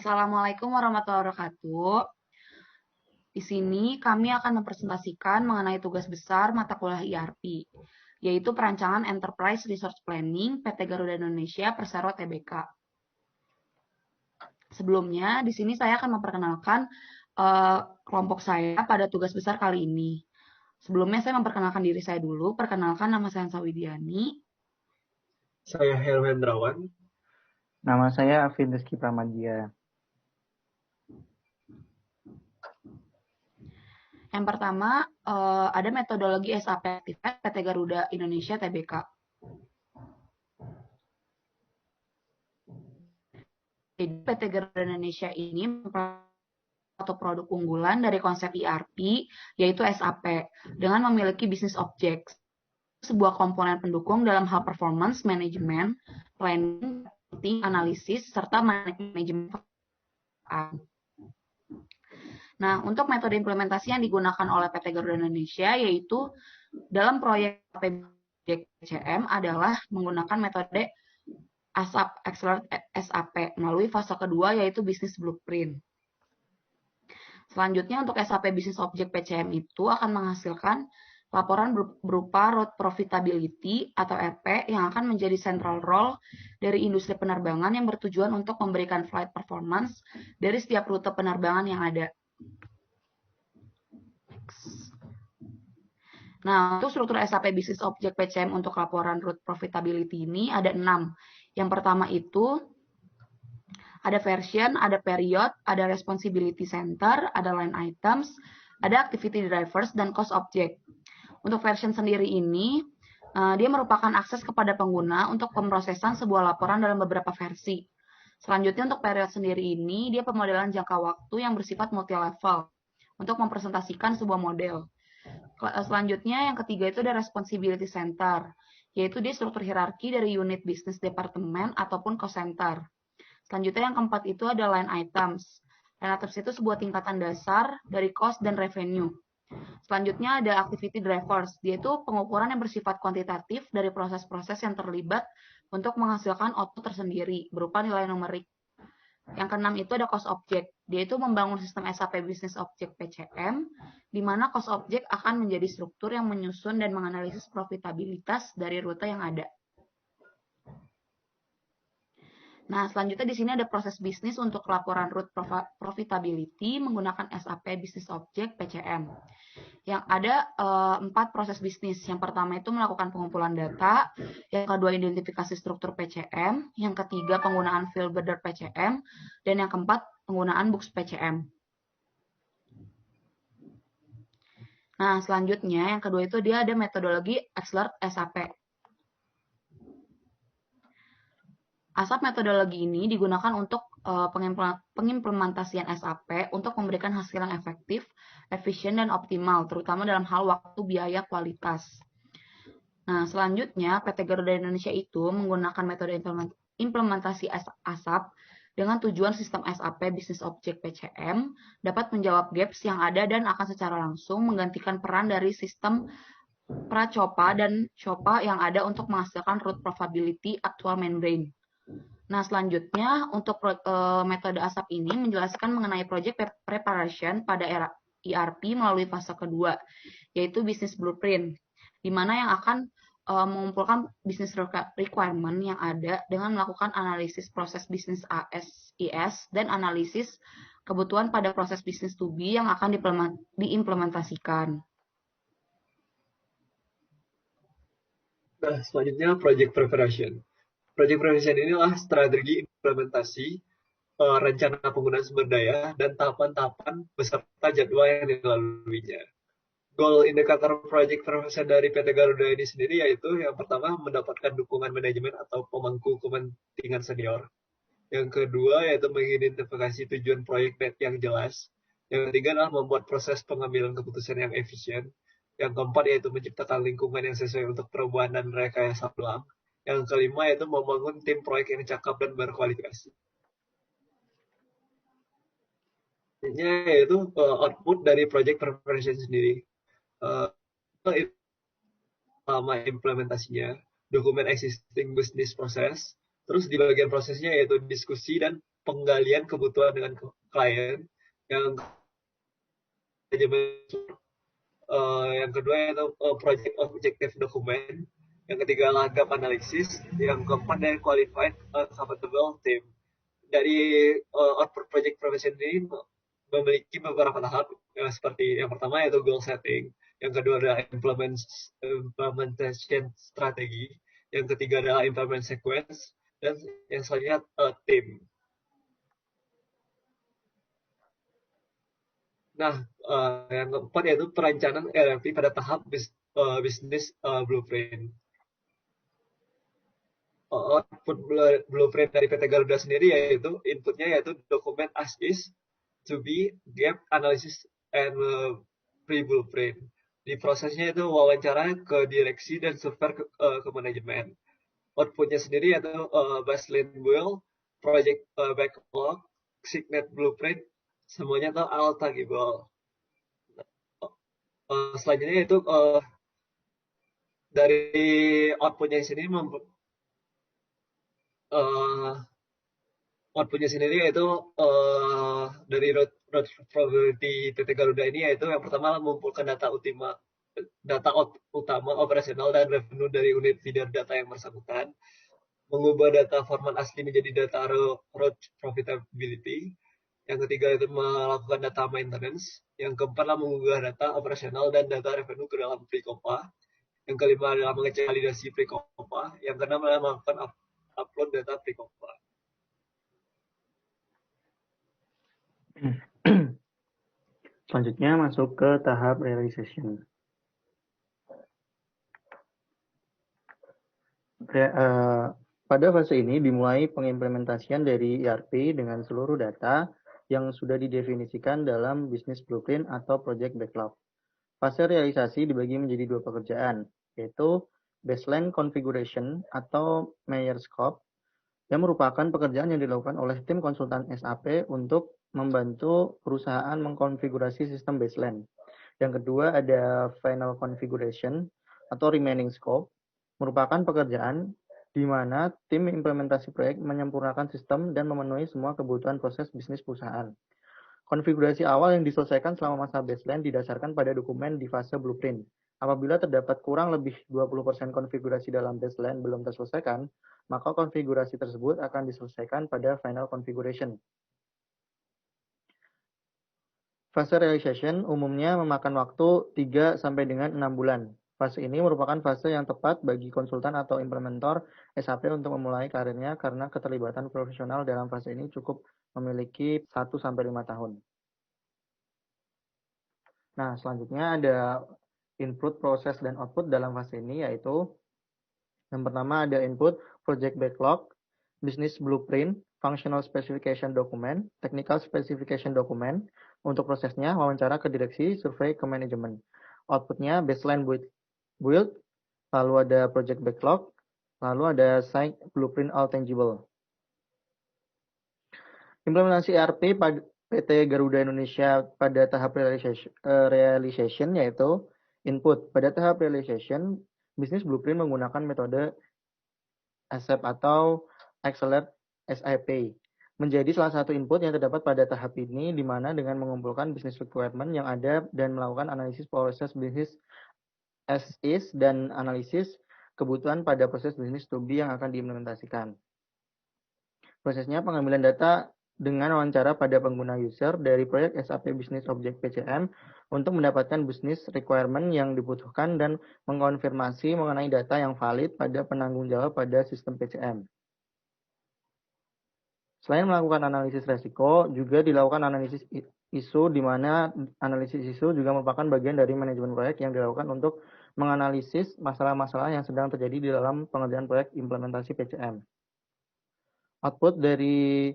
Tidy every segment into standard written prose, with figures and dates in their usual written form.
Assalamualaikum warahmatullahi wabarakatuh. Di sini kami akan mempresentasikan mengenai tugas besar mata kuliah IRP, yaitu Perancangan Enterprise Resource Planning PT Garuda Indonesia Persero Tbk. Sebelumnya, di sini saya akan memperkenalkan kelompok saya pada tugas besar kali ini. Sebelumnya saya memperkenalkan diri saya dulu. Perkenalkan, nama saya Hansa Widiani. Saya Helwendrawan. Nama saya Afin Rizky Pramadja. Yang pertama, ada metodologi SAP PT Garuda Indonesia Tbk. Jadi PT Garuda Indonesia ini atau produk unggulan dari konsep ERP, yaitu SAP, dengan memiliki business objects, sebuah komponen pendukung dalam hal performance management, planning, analisis, serta manajemen. Nah, untuk metode implementasi yang digunakan oleh PT Garuda Indonesia, yaitu dalam proyek PCM adalah menggunakan metode ASAP, Accelerate SAP, melalui fase kedua yaitu Business Blueprint. Selanjutnya untuk SAP Business Object PCM itu akan menghasilkan laporan berupa Road Profitability atau RP yang akan menjadi central role dari industri penerbangan yang bertujuan untuk memberikan flight performance dari setiap rute penerbangan yang ada. Nah, untuk struktur SAP Business Object PCM untuk laporan Road Profitability ini ada 6. Yang pertama itu ada version, ada period, ada responsibility center, ada line items, ada activity drivers, dan cost object. Untuk version sendiri ini, dia merupakan akses kepada pengguna untuk pemrosesan sebuah laporan dalam beberapa versi. Selanjutnya untuk period sendiri ini, dia pemodelan jangka waktu yang bersifat multi-level untuk mempresentasikan sebuah model. Selanjutnya yang ketiga itu ada responsibility center, yaitu dia struktur hierarki dari unit bisnis departemen ataupun cost center. Selanjutnya yang keempat itu ada line items. Line items itu sebuah tingkatan dasar dari cost dan revenue. Selanjutnya ada activity drivers, yaitu pengukuran yang bersifat kuantitatif dari proses-proses yang terlibat untuk menghasilkan output tersendiri berupa nilai numerik. Yang keenam itu ada cost object, yaitu membangun sistem SAP Business Object PCM, di mana cost object akan menjadi struktur yang menyusun dan menganalisis profitabilitas dari rute yang ada. Nah, selanjutnya di sini ada proses bisnis untuk laporan route profitability menggunakan SAP Business Object PCM. Yang ada 4 proses bisnis. Yang pertama itu melakukan pengumpulan data, yang kedua identifikasi struktur PCM, yang ketiga penggunaan field builder PCM, dan yang keempat penggunaan books PCM. Nah, selanjutnya yang kedua itu dia ada metodologi Accelerate SAP. ASAP metodologi ini digunakan untuk pengimplementasian SAP untuk memberikan hasil yang efektif, efisien, dan optimal, terutama dalam hal waktu, biaya, kualitas. Nah, selanjutnya PT Garuda Indonesia itu menggunakan metode implementasi ASAP dengan tujuan sistem SAP Business Object PCM dapat menjawab gaps yang ada dan akan secara langsung menggantikan peran dari sistem Pra-COPA dan COPA yang ada untuk menghasilkan route profitability actual membrane. Nah, selanjutnya untuk metode ASAP ini menjelaskan mengenai project preparation pada era ERP melalui fase kedua, yaitu business blueprint, di mana yang akan mengumpulkan business requirement yang ada dengan melakukan analisis proses bisnis ASIS dan analisis kebutuhan pada proses bisnis to be yang akan diimplementasikan. Nah, selanjutnya project preparation. Project preparation inilah strategi implementasi rencana penggunaan sumber daya dan tahapan-tahapan beserta jadwal yang dilaluinya. Goal indikator project preparation dari PT Garuda ini sendiri yaitu yang pertama mendapatkan dukungan manajemen atau pemangku kepentingan senior. Yang kedua yaitu mengidentifikasi tujuan proyek yang jelas. Yang ketiga adalah membuat proses pengambilan keputusan yang efisien. Yang keempat yaitu menciptakan lingkungan yang sesuai untuk perubahan dan rekayasa ulang. Yang kelima yaitu membangun tim proyek yang cakap dan berkualifikasi. Yaitu output dari project preparation sendiri. Selama implementasinya, dokumen existing business process, terus di bagian prosesnya yaitu diskusi dan penggalian kebutuhan dengan klien. Yang yang kedua itu project objective document. Yang ketiga adalah gap analysis. Yang keempat dari qualified compatible team. Dari output project profession ini memiliki beberapa tahap, seperti yang pertama yaitu goal setting, yang kedua adalah implementation strategi, yang ketiga adalah implement sequence, dan yang selanjutnya tim. Nah, yang keempat yaitu perencanaan RFP pada tahap bisnis blueprint. Output blueprint dari PT Garuda sendiri yaitu inputnya yaitu dokumen as is, to be, gap analysis, and pre-blueprint. Di prosesnya itu wawancara ke direksi dan survei ke manajemen. Outputnya sendiri yaitu baseline build, project backlog, signet blueprint, semuanya itu all tangible. Selanjutnya itu dari outputnya sendiri outputnya sendiri yaitu dari road probability PT Garuda ini yaitu yang pertama mengumpulkan data utama operasional dan revenue dari unit feeder data yang bersangkutan, mengubah data format asli menjadi data road profitability. Yang ketiga itu melakukan data maintenance. Yang keempat adalah mengunggah data operasional dan data revenue ke dalam Precopa. Yang kelima adalah mengecek validasi Precopa. Yang keenam adalah melakukan upload data Precopa. Selanjutnya masuk ke tahap realization. Pada fase ini dimulai pengimplementasian dari ERP dengan seluruh data yang sudah didefinisikan dalam business blueprint atau project backlog. Fase realisasi dibagi menjadi dua pekerjaan, yaitu baseline configuration atau Meyer scope, yang merupakan pekerjaan yang dilakukan oleh tim konsultan SAP untuk membantu perusahaan mengkonfigurasi sistem baseline. Yang kedua ada final configuration atau remaining scope, merupakan pekerjaan di mana tim implementasi proyek menyempurnakan sistem dan memenuhi semua kebutuhan proses bisnis perusahaan. Konfigurasi awal yang diselesaikan selama masa baseline didasarkan pada dokumen di fase blueprint. Apabila terdapat kurang lebih 20% konfigurasi dalam baseline belum terselesaikan, maka konfigurasi tersebut akan diselesaikan pada final configuration. Fase realization umumnya memakan waktu 3 sampai dengan 6 bulan. Fase ini merupakan fase yang tepat bagi konsultan atau implementator SAP untuk memulai karirnya karena keterlibatan profesional dalam fase ini cukup memiliki 1 sampai 5 tahun. Nah, selanjutnya ada input, proses, dan output dalam fase ini, yaitu yang pertama ada input, project backlog, business blueprint, functional specification document, technical specification document. Untuk prosesnya, wawancara ke direksi, survei ke manajemen. Outputnya baseline build, lalu ada project backlog, lalu ada site blueprint all tangible. Implementasi ERP pada PT Garuda Indonesia pada tahap realization yaitu input. Pada tahap realization, bisnis blueprint menggunakan metode ASAP atau Accelerate SAP. Menjadi salah satu input yang terdapat pada tahap ini, di mana dengan mengumpulkan business requirement yang ada dan melakukan analisis proses bisnis as is dan analisis kebutuhan pada proses bisnis to be yang akan diimplementasikan. Prosesnya pengambilan data dengan wawancara pada pengguna user dari proyek SAP Business Object PCM untuk mendapatkan business requirement yang dibutuhkan dan mengkonfirmasi mengenai data yang valid pada penanggung jawab pada sistem PCM. Selain melakukan analisis resiko, juga dilakukan analisis isu, di mana analisis isu juga merupakan bagian dari manajemen proyek yang dilakukan untuk menganalisis masalah-masalah yang sedang terjadi di dalam pengerjaan proyek implementasi PCM. Output dari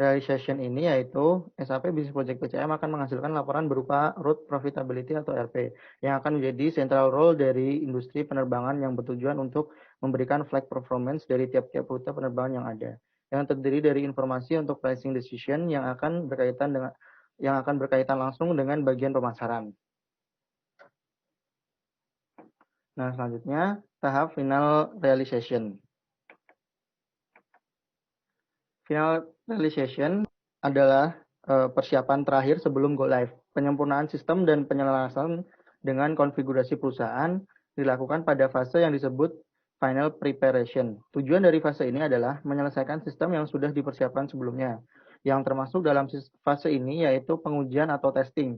realization ini yaitu SAP Business Project PCM akan menghasilkan laporan berupa route profitability atau RP yang akan menjadi central role dari industri penerbangan yang bertujuan untuk memberikan flight performance dari tiap-tiap rute penerbangan yang ada, yang terdiri dari informasi untuk pricing decision yang akan berkaitan langsung dengan bagian pemasaran. Nah, selanjutnya tahap final realization. Final realization adalah persiapan terakhir sebelum go live. Penyempurnaan sistem dan penyelesaian dengan konfigurasi perusahaan dilakukan pada fase yang disebut final preparation. Tujuan dari fase ini adalah menyelesaikan sistem yang sudah dipersiapkan sebelumnya. Yang termasuk dalam fase ini yaitu pengujian atau testing,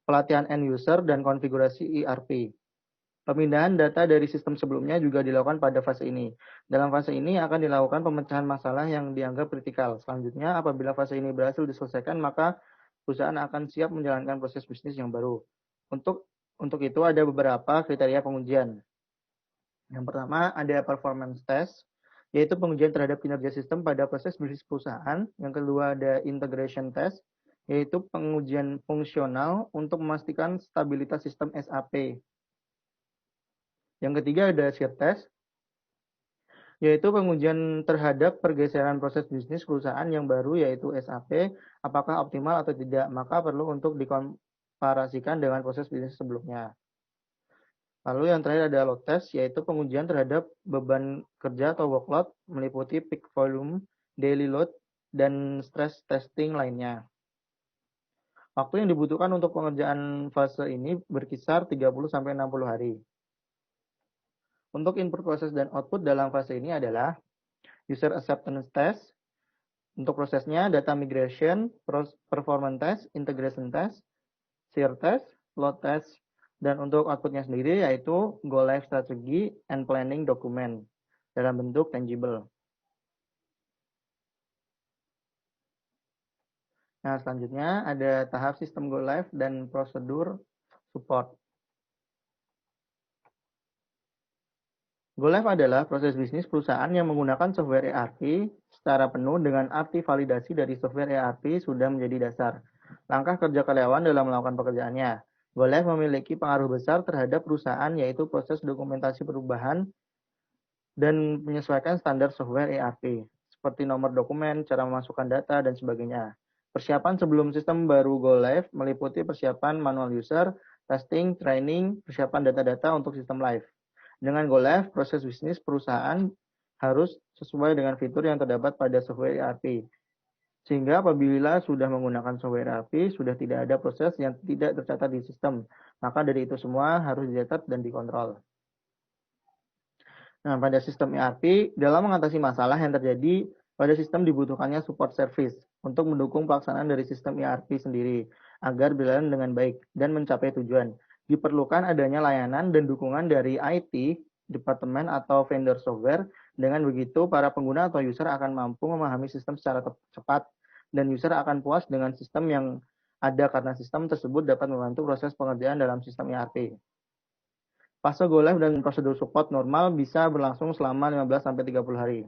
pelatihan end user, dan konfigurasi ERP. Pemindahan data dari sistem sebelumnya juga dilakukan pada fase ini. Dalam fase ini akan dilakukan pemecahan masalah yang dianggap kritikal. Selanjutnya, apabila fase ini berhasil diselesaikan, maka perusahaan akan siap menjalankan proses bisnis yang baru. Untuk itu ada beberapa kriteria pengujian. Yang pertama ada performance test, yaitu pengujian terhadap kinerja sistem pada proses bisnis perusahaan. Yang kedua ada integration test, yaitu pengujian fungsional untuk memastikan stabilitas sistem SAP. Yang ketiga ada shear test, yaitu pengujian terhadap pergeseran proses bisnis perusahaan yang baru yaitu SAP, apakah optimal atau tidak, maka perlu untuk dikomparasikan dengan proses bisnis sebelumnya. Lalu yang terakhir ada load test, yaitu pengujian terhadap beban kerja atau workload, meliputi peak volume, daily load, dan stress testing lainnya. Waktu yang dibutuhkan untuk pengerjaan fase ini berkisar 30-60 hari. Untuk input proses dan output dalam fase ini adalah user acceptance test. Untuk prosesnya data migration, performance test, integration test, shear test, load test, dan untuk outputnya sendiri yaitu go live strategy and planning document dalam bentuk tangible. Nah, selanjutnya ada tahap sistem go live dan prosedur support. Go live adalah proses bisnis perusahaan yang menggunakan software ERP secara penuh dengan arti validasi dari software ERP sudah menjadi dasar. Langkah kerja karyawan dalam melakukan pekerjaannya. Go live memiliki pengaruh besar terhadap perusahaan yaitu proses dokumentasi perubahan dan menyesuaikan standar software ERP seperti nomor dokumen, cara memasukkan data, dan sebagainya. Persiapan sebelum sistem baru go live meliputi persiapan manual user, testing, training, persiapan data-data untuk sistem live. Dengan go live, proses bisnis perusahaan harus sesuai dengan fitur yang terdapat pada software ERP. Sehingga apabila sudah menggunakan software ERP, sudah tidak ada proses yang tidak tercatat di sistem. Maka dari itu semua harus dicatat dan dikontrol. Nah, pada sistem ERP, dalam mengatasi masalah yang terjadi pada sistem dibutuhkannya support service untuk mendukung pelaksanaan dari sistem ERP sendiri agar berjalan dengan baik dan mencapai tujuan. Diperlukan adanya layanan dan dukungan dari IT, departemen atau vendor software. Dengan begitu, para pengguna atau user akan mampu memahami sistem secara cepat dan user akan puas dengan sistem yang ada karena sistem tersebut dapat membantu proses pengerjaan dalam sistem ERP. Fase go live dan prosedur support normal bisa berlangsung selama 15-30 hari.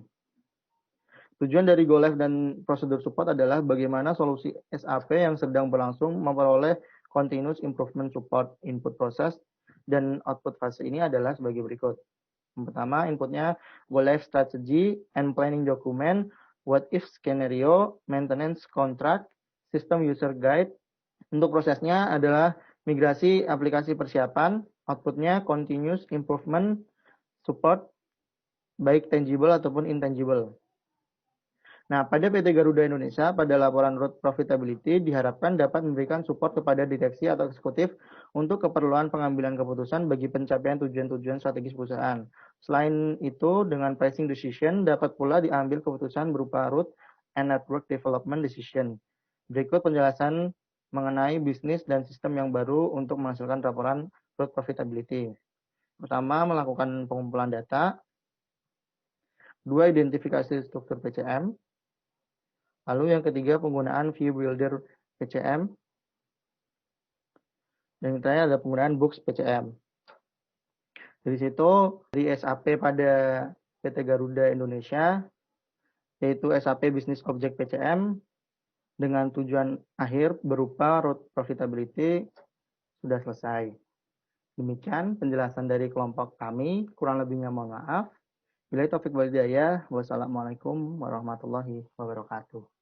Tujuan dari go live dan prosedur support adalah bagaimana solusi SAP yang sedang berlangsung memperoleh continuous improvement support. Input proses dan output fase ini adalah sebagai berikut. Yang pertama, inputnya go live strategy and planning document, what if scenario, maintenance contract, system user guide. Untuk prosesnya adalah migrasi aplikasi persiapan, outputnya continuous improvement support, baik tangible ataupun intangible. Nah, pada PT Garuda Indonesia, pada laporan road profitability diharapkan dapat memberikan support kepada direksi atau eksekutif untuk keperluan pengambilan keputusan bagi pencapaian tujuan-tujuan strategis perusahaan. Selain itu, dengan pricing decision dapat pula diambil keputusan berupa route and network development decision. Berikut penjelasan mengenai bisnis dan sistem yang baru untuk menghasilkan laporan road profitability. Pertama, melakukan pengumpulan data. Dua, identifikasi struktur PCM. Lalu yang ketiga, penggunaan view builder PCM. Dan yang terakhir ada penggunaan books PCM. Dari situ, dari SAP pada PT Garuda Indonesia, yaitu SAP Business Object PCM, dengan tujuan akhir berupa road profitability, sudah selesai. Demikian penjelasan dari kelompok kami, kurang lebihnya mohon maaf. Billahi taufik wal hidayah. Wassalamualaikum warahmatullahi wabarakatuh.